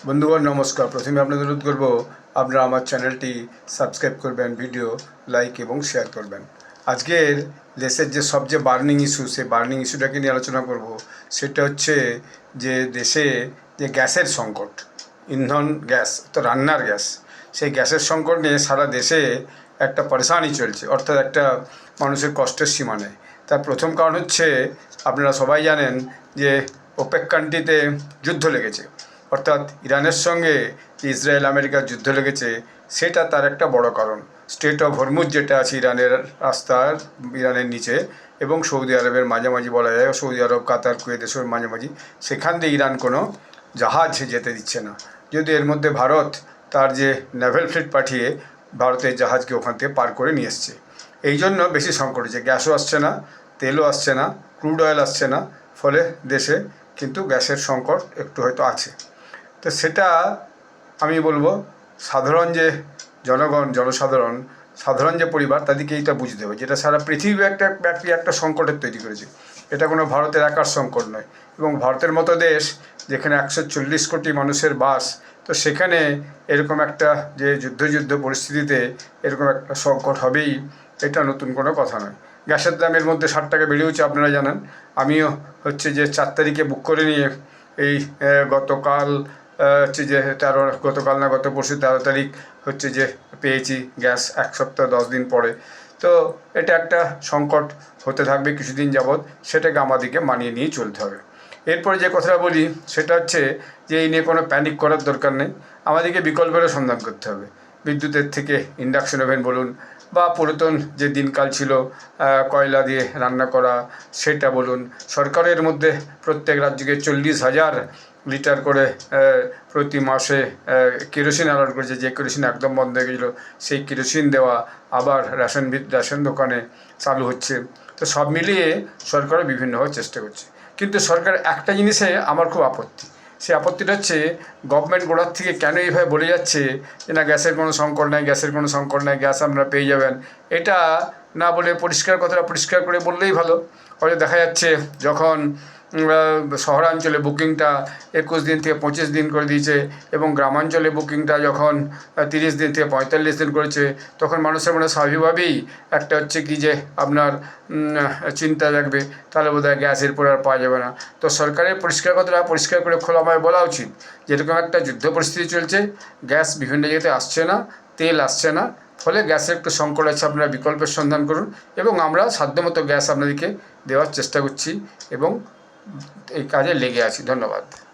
বন্ধুগণ নমস্কার। প্রথমে আপনাদের অনুরোধ করব আপনারা আমার চ্যানেলটি সাবস্ক্রাইব করবেন, ভিডিও লাইক এবং শেয়ার করবেন। আজকের দেশের যে সবচেয়ে বার্নিং ইস্যু, সেই বার্নিং ইস্যুটাকে নিয়ে আলোচনা করব। সেটা হচ্ছে যে দেশে যে গ্যাসের সংকট, ইন্ধন গ্যাস তো রান্নার গ্যাস, সেই গ্যাসের সংকট নিয়ে সারা দেশে একটা পরেশানি চলছে, অর্থাৎ একটা মানুষের কষ্টের সীমা নেই। তার প্রথম কারণ হচ্ছে আপনারা সবাই জানেন যে ওপেক কান্ট্রিতে যুদ্ধ লেগেছে, অর্থাৎ ইরানের সঙ্গে ইসরায়েল আমেরিকার যুদ্ধ লেগেছে, সেটা তার একটা বড় কারণ। স্ট্রেট অফ হরমুজ যেটা আছে ইরানের রাস্তার, ইরানের নিচে এবং সৌদি আরবের মাঝামাঝি বলা যায়, সৌদি আরব কাতার কুয়েত দেশের মাঝামাঝি, সেখান দিয়ে ইরান কোনো জাহাজ যেতে দিচ্ছে না। যদি এর মধ্যে ভারত তার যে নেভেল ফ্লিট পাঠিয়ে ভারতের জাহাজকে ওখান থেকে পার করে নিয়ে এসছে। এই জন্য বেশি সংকট হচ্ছে, গ্যাসও আসছে না, তেলও আসছে না, ক্রুড অয়েল আসছে না, ফলে দেশে কিন্তু গ্যাসের সংকট একটু হয়তো আছে। তো সেটা আমি বলবো সাধারণ যে জনগণ, সাধারণ যে পরিবার, তাদেরকে এইটা বুঝতে হবে, যেটা সারা পৃথিবী একটা ব্যাপী একটা সংকটের তৈরি করেছে। এটা কোনো ভারতের একার সংকট নয়, এবং ভারতের মতো দেশ যেখানে 140 কোটি মানুষের বাস, তো সেখানে এরকম একটা যে যুদ্ধ পরিস্থিতিতে এরকম একটা সংকট হবেই, এটা নতুন কোনো কথা নয়। গ্যাসের দামের মধ্যে 60 টাকা বেড়েওছে, আপনারা জানেন। আমিও হচ্ছে যে 4 তারিখে বুক করে নিয়ে এই গতকাল হচ্ছে যে গতকাল না গত পরশু 13 তারিখ হচ্ছে যে পেয়েছি গ্যাস, 1 সপ্তাহ 10 দিন পরে। তো এটা একটা সংকট হতে থাকবে কিছুদিন যাবৎ, সেটাকে আমাদেরকে মানিয়ে নিয়ে চলতে হবে। এরপরে যে কথাটা বলি সেটা হচ্ছে যে এই নিয়ে কোনো প্যানিক করার দরকার নেই, আমাদেরকে বিকল্পেরও সন্ধান করতে হবে। বিদ্যুতের থেকে ইন্ডাকশন ওভেন বলুন, বা পুরাতন যে দিনকাল ছিল কয়লা দিয়ে রান্না করা, সেটা বলুন। সরকারের মধ্যে প্রত্যেক রাজ্যকে 40,000 লিটার করে প্রতি মাসে কেরোসিন অ্যালট করেছে। যে কেরোসিন একদম বন্ধ হয়ে গেছিলো, সেই কেরোসিন দেওয়া আবার রেশন দোকানে চালু হচ্ছে। তো সব মিলিয়ে সরকারও বিভিন্নভাবে চেষ্টা করছে। কিন্তু সরকার একটা জিনিসে আমার খুব আপত্তি, সেই আপত্তিটা হচ্ছে গভর্নমেন্ট গোড়ার থেকে কেন এইভাবে বলে যাচ্ছে যে না গ্যাসের কোনো সংকট নাই, গ্যাস আপনারা পেয়ে যাবেন। এটা না বলে কথাটা পরিষ্কার করে বললেই ভালো। হয়তো দেখা যাচ্ছে যখন শহরাঞ্চলে বুকিংটা 21 দিন থেকে 25 দিন করে দিয়েছে, এবং গ্রামাঞ্চলে বুকিংটা যখন 30 দিন থেকে 45 দিন করেছে, তখন মানুষের মনে স্বাভাবিকভাবেই একটা হচ্ছে কি যে আপনার চিন্তা জাগবে, তাহলে বোধহয় গ্যাস এরপর আর পাওয়া যাবে না। তো সরকারের কথাটা পরিষ্কার করে খোলামেলা বলা উচিত, যেরকম একটা যুদ্ধ পরিস্থিতি চলছে, গ্যাস বিভিন্ন জায়গাতে আসছে না, তেল আসছে না, ফলে গ্যাসের একটু সংকট আছে, আপনারা বিকল্পের সন্ধান করুন, এবং আমরা সাধ্যমতো গ্যাস আপনাদেরকে দেওয়ার চেষ্টা করছি এবং এই কাজে লেগে আছি। ধন্যবাদ।